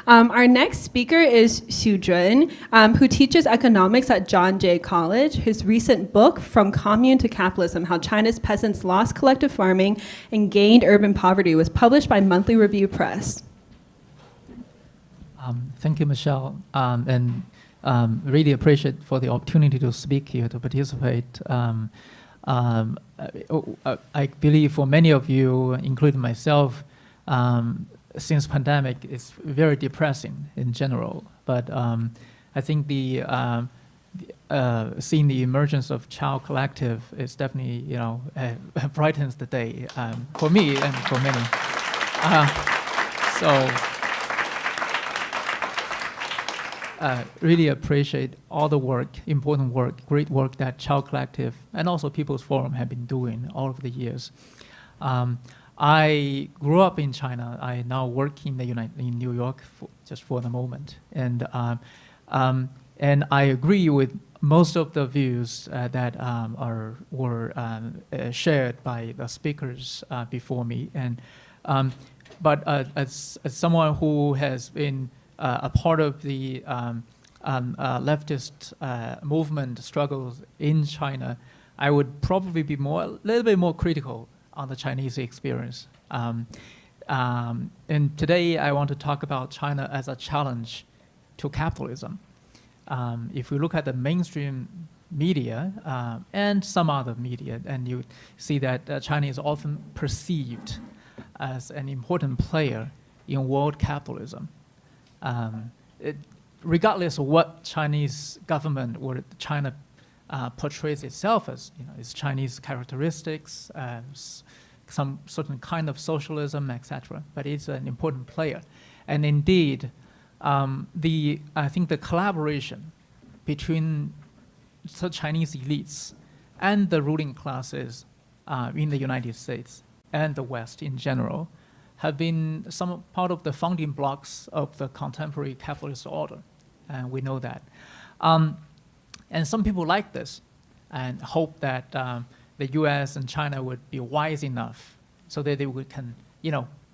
Our next speaker is Zhun, who teaches economics at John Jay College. His recent book, From Commune to Capitalism, How China's Peasants Lost Collective Farming and Gained Urban Poverty, was published by Monthly Review Press. Thank you, Michelle, and really appreciate for the opportunity to speak here, to participate. I believe for many of you, including myself, since pandemic, it's very depressing in general. But I think seeing the emergence of Child Collective is definitely, brightens the day for me and for many. Really appreciate all the work, important work, great work that Child Collective and also People's Forum have been doing all of the years. I grew up in China. I now work in New York just for the moment, and I agree with most of the views that were shared by the speakers before me. And but as someone who has been a part of the leftist movement struggles in China, I would probably be a little bit more critical on the Chinese experience. And today I want to talk about China as a challenge to capitalism. If we look at the mainstream media and some other media, and you see that China is often perceived as an important player in world capitalism. Regardless of what Chinese government or China portrays itself as, its Chinese characteristics, some certain kind of socialism, etc. But it's an important player, and indeed, I think the collaboration between the Chinese elites and the ruling classes in the United States and the West in general have been some part of the founding blocks of the contemporary capitalist order, and we know that. And some people like this and hope that the U.S. and China would be wise enough so that they can,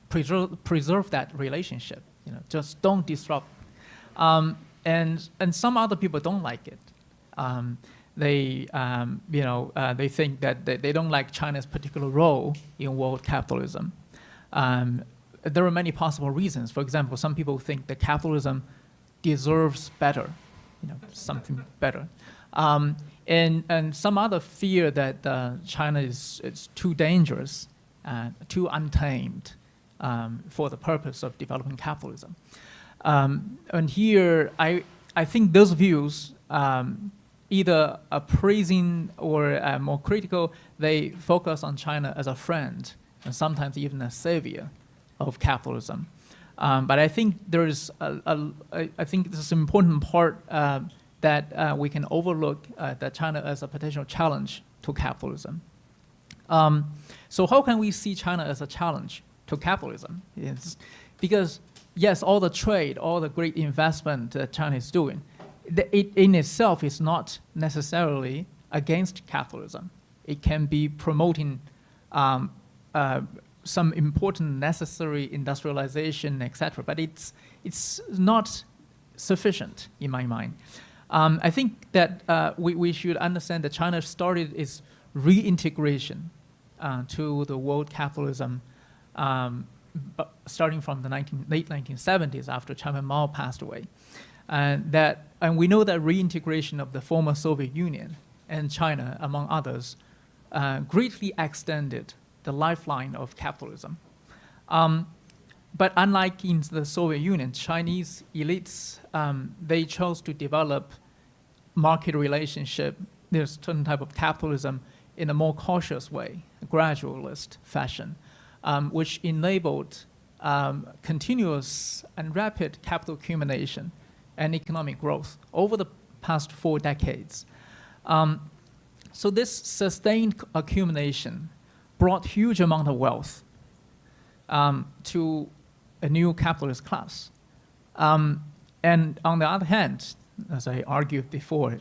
preserve that relationship. Just don't disrupt. And some other people don't like it. They think that they don't like China's particular role in world capitalism. There are many possible reasons. For example, some people think that capitalism deserves better, something better. And some other fear that China is too dangerous, too untamed for the purpose of developing capitalism. And here, I think those views, either appraising or more critical, they focus on China as a friend and sometimes even a savior of capitalism. But I think there is I think this is an important part that we can overlook that China as a potential challenge to capitalism. So how can we see China as a challenge to capitalism? It's because yes, all the trade, all the great investment that China is doing, it in itself is not necessarily against capitalism. It can be promoting some important necessary industrialization, etc. But it's not sufficient in my mind. I think that we should understand that China started its reintegration to the world capitalism starting from the late 1970s after Chairman Mao passed away. And we know that reintegration of the former Soviet Union and China, among others, greatly extended the lifeline of capitalism. But unlike in the Soviet Union, Chinese elites, they chose to develop market relationship, there's a certain type of capitalism in a more cautious way, a gradualist fashion, which enabled continuous and rapid capital accumulation and economic growth over the past 4 decades. So this sustained accumulation brought huge amount of wealth to a new capitalist class. And on the other hand, as I argued before,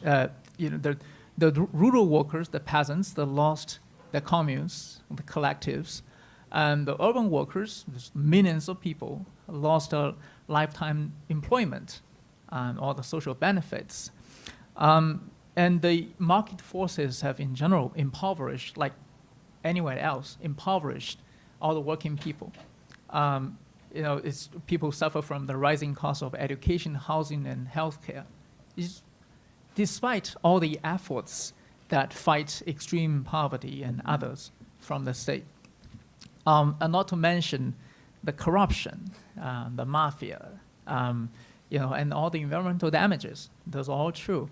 the rural workers, the peasants, the lost, the communes, the collectives, and the urban workers, millions of people, lost a lifetime employment, all the social benefits. And the market forces have in general impoverished, like anywhere else, impoverished all the working people. People suffer from the rising cost of education, housing, and healthcare. Despite all the efforts that fight extreme poverty and others from the state. And not to mention the corruption, the mafia, and all the environmental damages. Those are all true.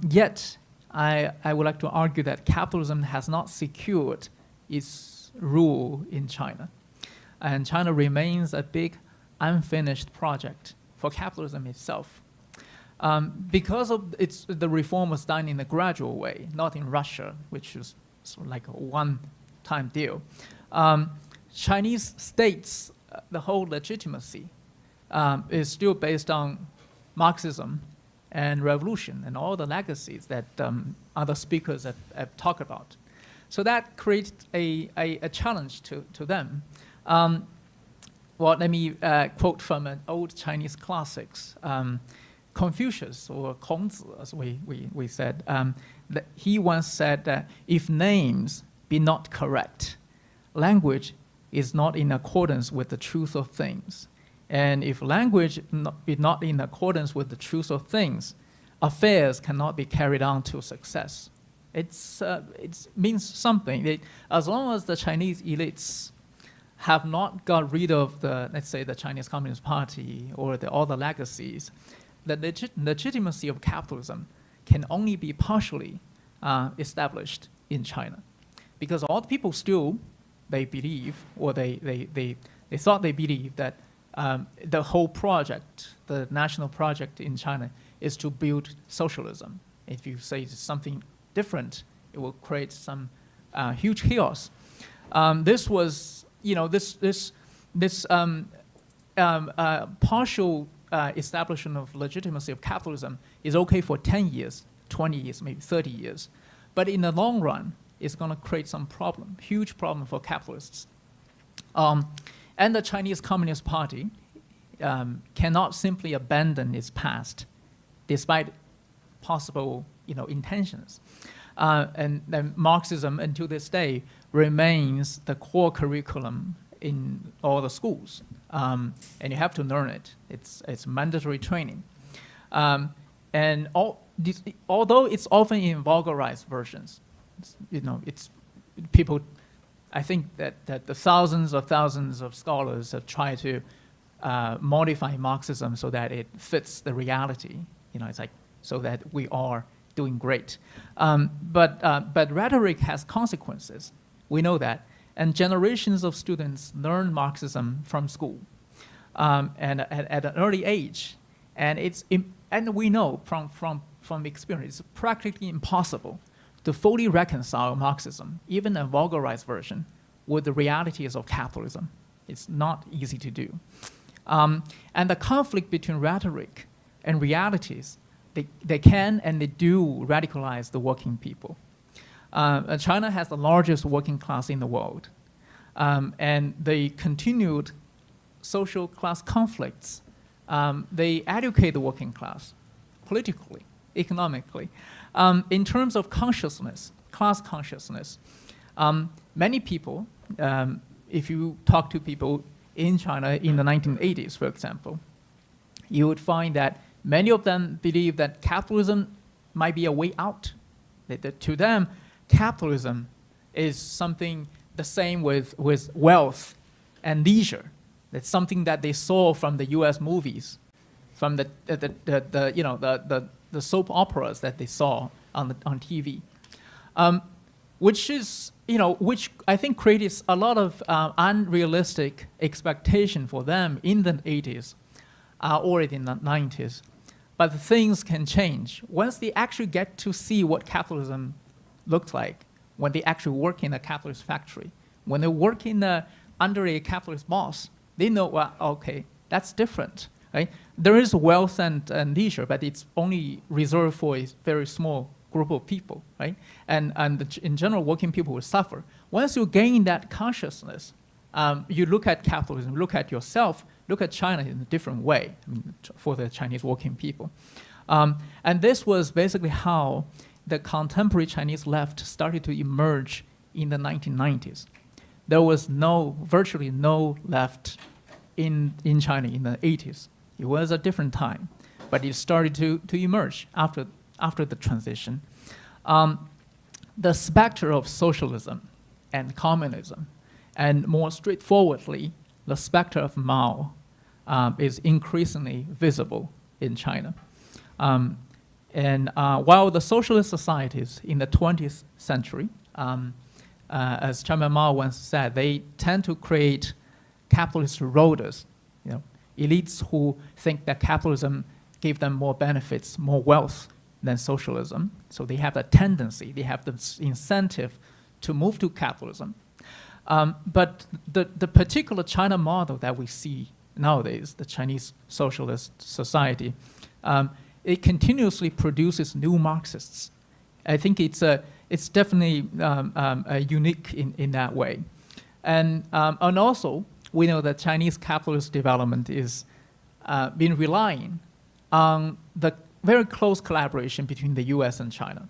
Yet, I would like to argue that capitalism has not secured its rule in China. And China remains a big unfinished project for capitalism itself. Because of the reform was done in a gradual way, not in Russia, which is sort of like a one-time deal. Chinese states, the whole legitimacy is still based on Marxism and revolution and all the legacies that other speakers have talked about. So that creates a challenge to them. Well, let me quote from an old Chinese classics. Confucius, or Kongzi, as we said, that he once said that if names be not correct, language is not in accordance with the truth of things. And if language be not in accordance with the truth of things, affairs cannot be carried on to success. It means something. As long as the Chinese elites have not got rid of let's say, the Chinese Communist Party or all the legacies, the legitimacy of capitalism can only be partially established in China. Because all the people still, they believe, or they thought they believed that the whole project, the national project in China, is to build socialism. If you say something different, it will create some huge chaos. This was, this partial establishment of legitimacy of capitalism is okay for 10 years, 20 years, maybe 30 years. But in the long run, it's going to create some problem, huge problem for capitalists. And the Chinese Communist Party cannot simply abandon its past, despite possible, intentions. And then Marxism, until this day, remains the core curriculum in all the schools, and you have to learn it. It's mandatory training, and although it's often in vulgarized versions, it's people. I think that the thousands of scholars have tried to modify Marxism so that it fits the reality. It's like so that we are doing great. But rhetoric has consequences. We know that. And generations of students learn Marxism from school and at an early age. And we know from experience, it's practically impossible to fully reconcile Marxism, even a vulgarized version, with the realities of capitalism. It's not easy to do. And the conflict between rhetoric and realities, they can and they do radicalize the working people. China has the largest working class in the world. And the continued social class conflicts, they educate the working class politically, economically. In terms of consciousness, class consciousness, many people, if you talk to people in China in the 1980s, for example, you would find that many of them believe that capitalism might be a way out. That to them, capitalism is something the same with wealth and leisure. That's something that they saw from the U.S. movies, from the soap operas that they saw on TV, which I think created a lot of unrealistic expectation for them in the 80s or in the 90s. But things can change once they actually get to see what capitalism looks like. When they actually work in a capitalist factory, when they work under a capitalist boss, they know, well, okay, that's different, right? There is wealth and leisure, but it's only reserved for a very small group of people, right? And in general, working people will suffer. Once you gain that consciousness, you look at capitalism, look at yourself, look at China in a different way, I mean, for the Chinese working people. And this was basically how the contemporary Chinese left started to emerge in the 1990s. There was virtually no left in China in the 80s. It was a different time, but it started to emerge after the transition. The specter of socialism and communism, and more straightforwardly, the specter of Mao, is increasingly visible in China. And while the socialist societies in the 20th century, as Chairman Mao once said, they tend to create capitalist roaders, elites who think that capitalism gave them more benefits, more wealth than socialism. So they have a tendency, they have the incentive to move to capitalism. But the particular China model that we see nowadays, the Chinese socialist society, it continuously produces new Marxists. I think it's definitely unique in that way. And also, we know that Chinese capitalist development is been relying on the very close collaboration between the US and China.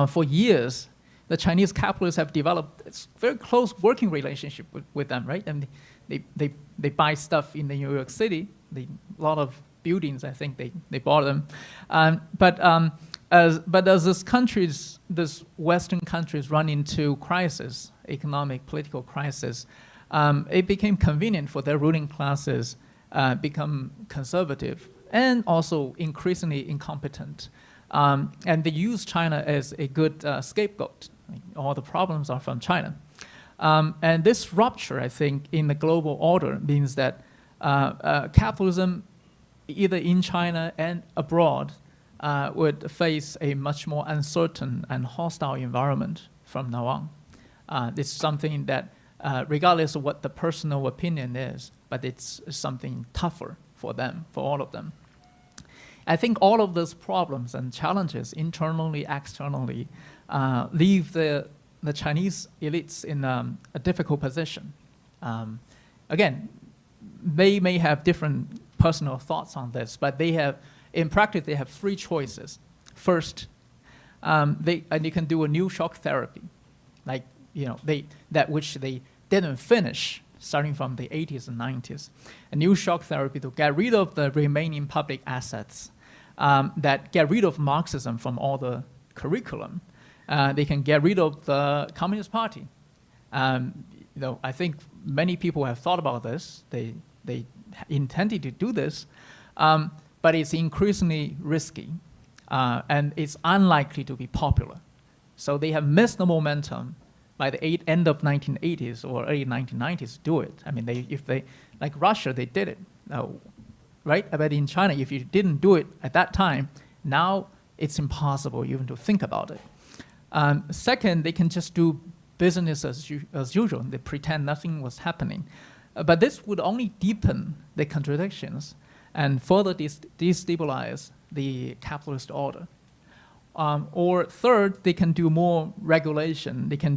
For years, the Chinese capitalists have developed a very close working relationship with them, right? And they buy stuff in the New York City, a lot of buildings, I think they bought them. But as this Western countries run into crisis, economic, political crisis, it became convenient for their ruling classes become conservative and also increasingly incompetent. And they use China as a good scapegoat. All the problems are from China. And this rupture, I think, in the global order means that capitalism, either in China and abroad, would face a much more uncertain and hostile environment from now on. It's something that, regardless of what the personal opinion is, but it's something tougher for them, for all of them. I think all of those problems and challenges, internally, externally, leave the Chinese elites in a difficult position. Again, they may have different personal thoughts on this, but in practice, they have three choices. First, they can do a new shock therapy, like which they didn't finish starting from the 80s and 90s. A new shock therapy to get rid of the remaining public assets, that get rid of Marxism from all the curriculum. They can get rid of the Communist Party. I think many people have thought about this. They intended to do this, but it's increasingly risky, and it's unlikely to be popular. So they have missed the momentum by the end of 1980s or early 1990s to do it. I mean, like Russia, they did it, right? But in China, if you didn't do it at that time, now it's impossible even to think about it. Second, they can just do business as usual. They pretend nothing was happening. But this would only deepen the contradictions and further destabilize the capitalist order. Or third, they can do more regulation. They can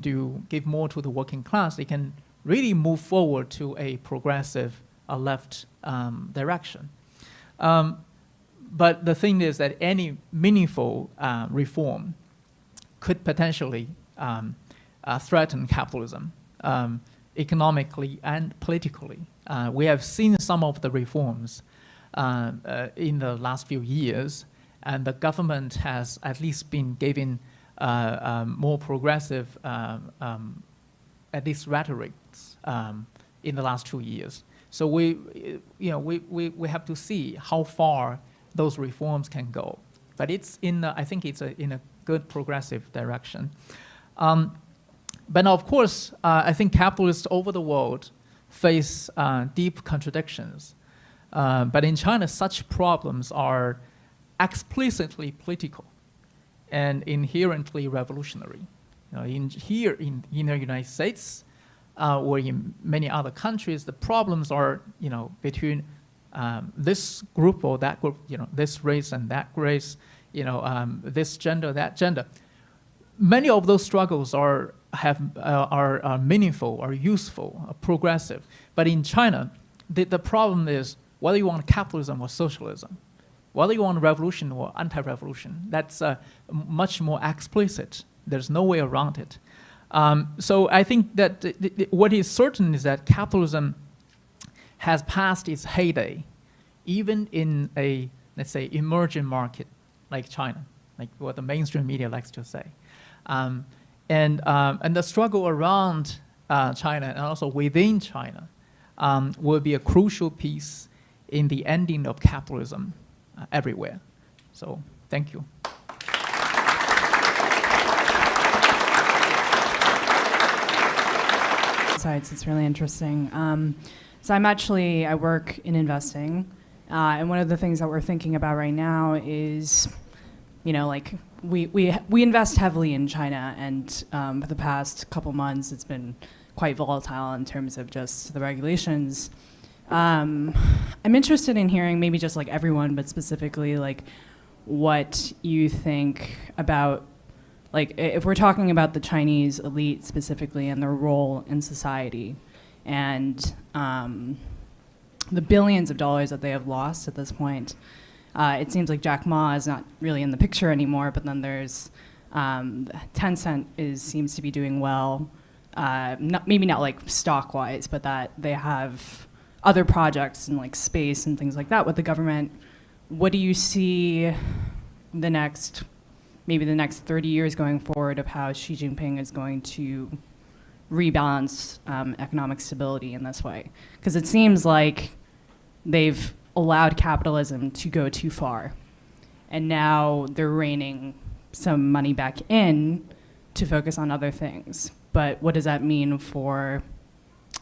give more to the working class. They can really move forward to a progressive, left direction. But the thing is that any meaningful reform could potentially threaten capitalism economically and politically. We have seen some of the reforms in the last few years, and the government has at least been giving more progressive, at least rhetorics in the last 2 years. So we have to see how far those reforms can go. But I think it's in a good progressive direction. But of course, I think capitalists over the world face deep contradictions. But in China, such problems are explicitly political and inherently revolutionary. In the United States or in many other countries, the problems are between this group or that group, this race and that race, this gender, that gender. many of those struggles are meaningful, are useful, are progressive. But in China, the problem is whether you want capitalism or socialism, whether you want revolution or anti-revolution, that's much more explicit. There's no way around it. So I think that what is certain is that capitalism has passed its heyday, even in a, let's say, emerging market like China, like what the mainstream media likes to say. And the struggle around China and also within China will be a crucial piece in the ending of capitalism everywhere. So thank you. It's really interesting. So I work in investing, and one of the things that we're thinking about right now is, like we invest heavily in China, and for the past couple months, it's been quite volatile in terms of just the regulations. I'm interested in hearing maybe just like everyone, but specifically like what you think about, like if we're talking about the Chinese elite specifically and their role in society and the billions of dollars that they have lost at this point. It seems like Jack Ma is not really in the picture anymore, but then there's Tencent seems to be doing well, maybe not like stock-wise, but that they have other projects in like space and things like that with the government. What do you see maybe the next 30 years going forward of how Xi Jinping is going to rebalance economic stability in this way? Because it seems like they've allowed capitalism to go too far, and now they're reining some money back in to focus on other things. But what does that mean for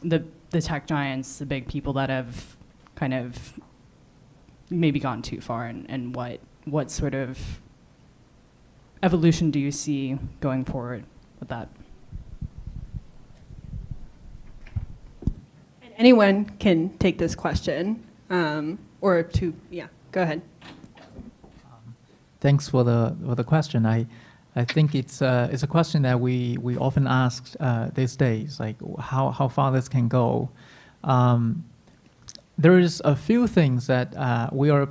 the tech giants, the big people that have kind of maybe gone too far, and what sort of evolution do you see going forward with that? Anyone can take this question, or go ahead. Thanks for the question. I think it's a question that we often ask these days, like how far this can go. There is a few things that we are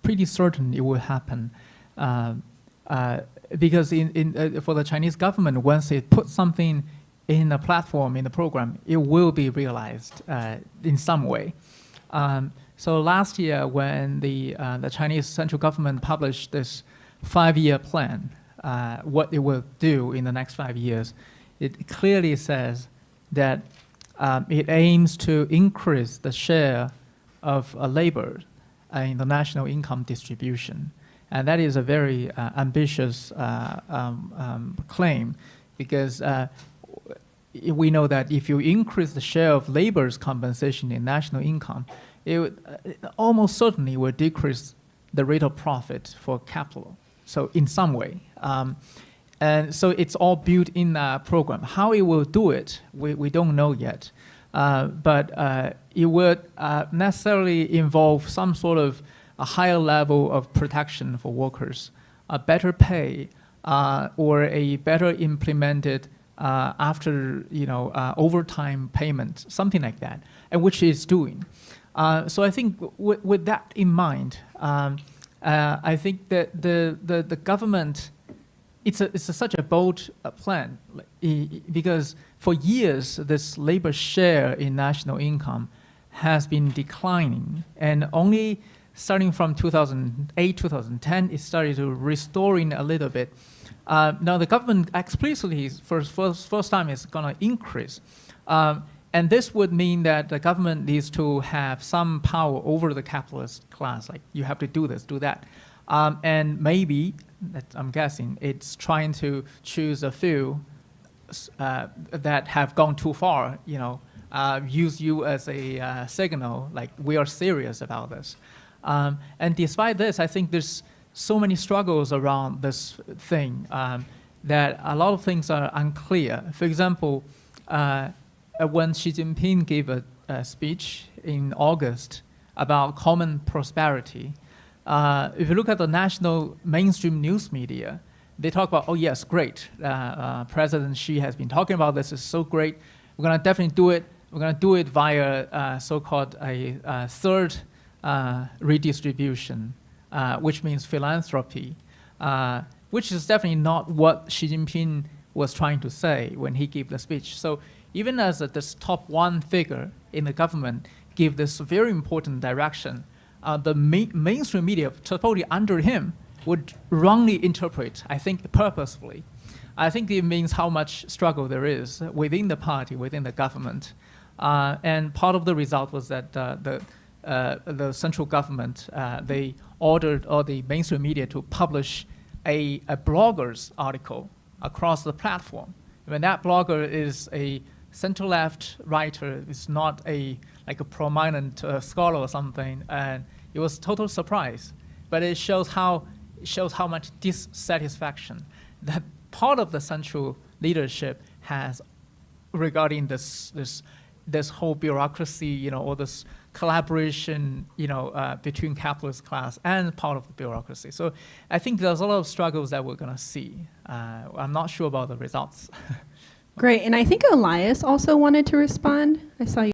pretty certain it will happen, because for the Chinese government, once it puts something in a platform, in the program, it will be realized in some way. So last year, when the Chinese central government published this 5-year plan, what it will do in the next 5 years, it clearly says that it aims to increase the share of labor in the national income distribution. And that is a very ambitious claim, because we know that if you increase the share of labor's compensation in national income, it almost certainly will decrease the rate of profit for capital. So in some way. And so it's all built in a program. How it will do it, we don't know yet. But it would necessarily involve some sort of a higher level of protection for workers, a better pay, or a better implemented after overtime payment, something like that, and which it's doing. So I think with that in mind, I think that the government, it's such a bold plan, because for years this labor share in national income has been declining, and only starting from 2008, 2010, it started to restoring a little bit. Now the government explicitly, first time, is going to increase. And this would mean that the government needs to have some power over the capitalist class, like you have to do this, do that. And maybe, I'm guessing, it's trying to choose a few that have gone too far, use you as a signal, like we are serious about this. And despite this, I think there's so many struggles around this thing that a lot of things are unclear. For example, when Xi Jinping gave a speech in August about common prosperity, if you look at the national mainstream news media, they talk about, oh yes, great, President Xi has been talking about this, is so great. We're going to definitely do it. We're going to do it via so-called a third redistribution, which means philanthropy, which is definitely not what Xi Jinping was trying to say when he gave the speech. So even as this top one figure in the government gave this very important direction, the mainstream media, totally under him, would wrongly interpret, I think purposefully. I think it means how much struggle there is within the party, within the government. And part of the result was that the central government, they ordered all the mainstream media to publish a blogger's article across the platform. When that blogger is a center-left writer, is not like a prominent scholar or something, and it was total surprise. But it shows how much dissatisfaction that part of the central leadership has regarding this whole bureaucracy, or this collaboration, between capitalist class and part of the bureaucracy. So I think there's a lot of struggles that we're going to see. I'm not sure about the results. Great, and I think Elias also wanted to respond. I saw you.